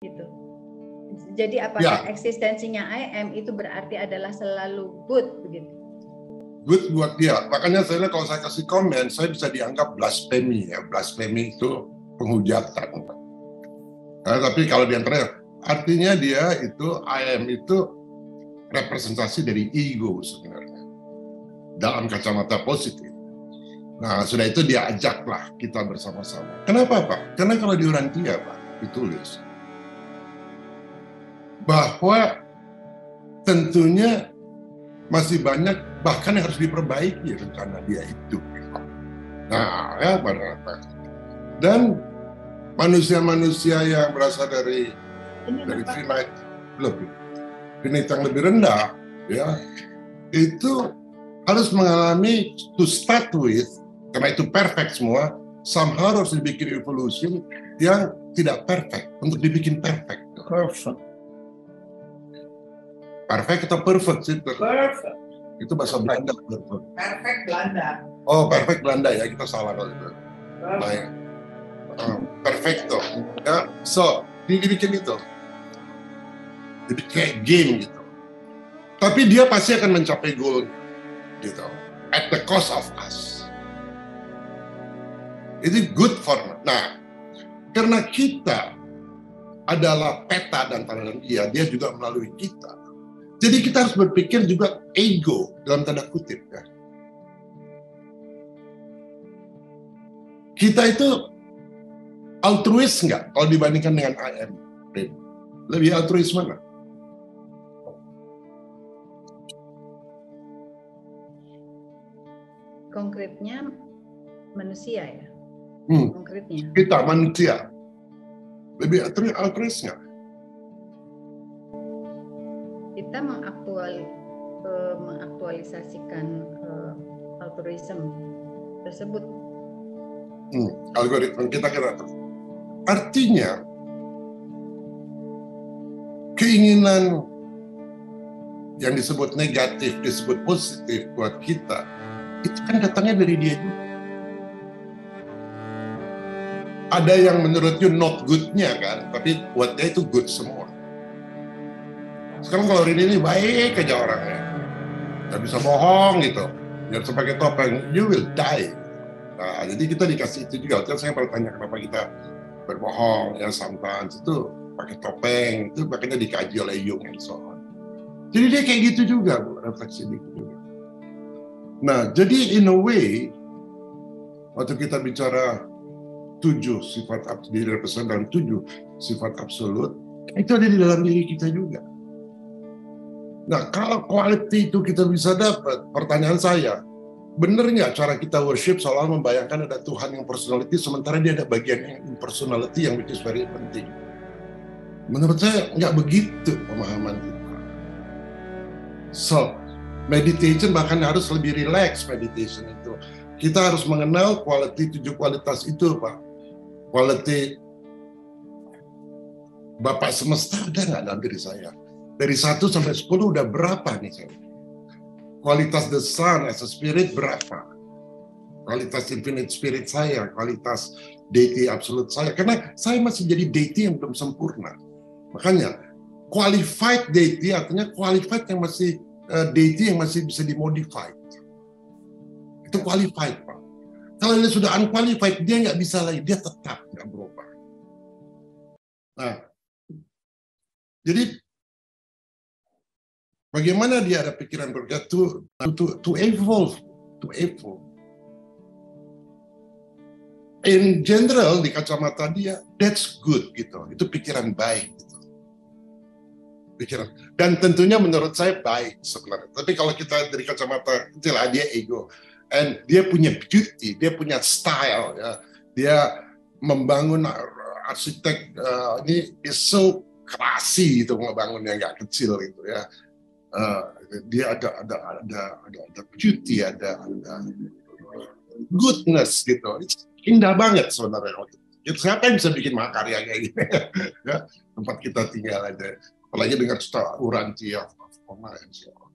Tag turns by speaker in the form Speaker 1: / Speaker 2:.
Speaker 1: gitu. Jadi apakah eksistensinya I am itu berarti adalah selalu good begitu?
Speaker 2: Good buat dia. Makanya saya kalau saya kasih komen, saya bisa dianggap blasphemy ya. Blasphemy itu penghujatan. Nah, tapi kalau diantaranya, artinya dia itu I am itu representasi dari ego sebenarnya dalam kacamata positif. Nah, sudah itu dia ajaklah kita bersama-sama. Kenapa, Pak? Karena kalau di Urantia, Pak, ditulis bahwa tentunya masih banyak bahkan yang harus diperbaiki rencana dia itu. Nah, ya pada apa? Dan manusia-manusia yang berasal dari finite yang lebih rendah, ya itu harus mengalami to start with, karena itu perfect semua, somehow harus dibikin evolusi yang tidak perfect untuk dibikin perfect. Perfect atau perfect sih?
Speaker 3: Perfect.
Speaker 2: Itu bahasa Belanda.
Speaker 3: Perfect Belanda.
Speaker 2: Oh, perfect Belanda ya, kita salah kalau itu. Baik. Perfecto. Ya, so dibikin itu. Dibikin kayak game gitu. Tapi dia pasti akan mencapai goal gitu. At the cost of us. Itu good for. Nah, karena kita adalah peta dan tanda dia juga melalui kita. Jadi kita harus berpikir juga ego dalam tanda kutip ya. Kita itu altruis nggak kalau dibandingkan dengan I am? Lebih altruis mana?
Speaker 1: Konkretnya manusia ya? Konkretnya.
Speaker 2: Kita manusia. Lebih altruis nggak?
Speaker 1: Kita mengaktualisasikan altruism tersebut.
Speaker 2: Algoritma kita kira. Artinya keinginan yang disebut negatif, disebut positif buat kita, itu kan datangnya dari dia juga. Ada yang menurut you not good-nya kan, tapi buat dia itu good semua. Sekarang kalau Rini ini baik aja orangnya, nggak bisa bohong gitu, nggak bisa pakai topeng, you will die. Nah, jadi kita dikasih itu juga. Saya pernah tanya kenapa kita berbohong, ya sometimes itu pakai topeng, itu makanya dikaji oleh Jung and so on. Jadi dia kayak gitu juga, Bu, refleksi gitu. Nah, jadi in a way, waktu kita bicara 7 sifat diri represent dan 7 sifat absolut, itu ada di dalam diri kita juga. Nah, kalau quality itu kita bisa dapat, pertanyaan saya, benar nggak cara kita worship seolah membayangkan ada Tuhan yang personality, sementara dia ada bagian yang impersonality yang which is very penting. Menurut saya nggak begitu pemahaman kita. So, meditation bahkan harus lebih relax meditation itu. Kita harus mengenal quality 7 kualitas itu, Pak. Quality Bapak semesta ada nggak dalam diri saya? Dari 1 sampai 10 udah berapa nih saya? Kualitas the sun as a spirit berapa? Kualitas infinite spirit saya, kualitas deity absolute saya. Karena saya masih jadi deity yang belum sempurna. Makanya qualified deity artinya qualified yang masih deity yang masih bisa dimodify. Itu qualified, Pak. Kalau dia sudah unqualified, dia nggak bisa lagi, dia tetap nggak berubah. Nah, jadi bagaimana dia ada pikiran bergerak to evolve, to evolve. In general di kacamata dia, that's good gitu. Itu pikiran baik gitu. Pikiran. Dan tentunya menurut saya baik sebenarnya. Tapi kalau kita dari kacamata kecil, dia ego. And dia punya beauty, dia punya style ya. Dia membangun arsitek ini is so classy gitu, ngebangunnya nggak kecil gitu ya. Dia ada beauty, ada goodness gitu. Indah banget sebenarnya. Siapa yang bisa bikin makarya kayak gini? Ya, tempat kita tinggal aja. Apalagi dengan Urantia of Koma and so on.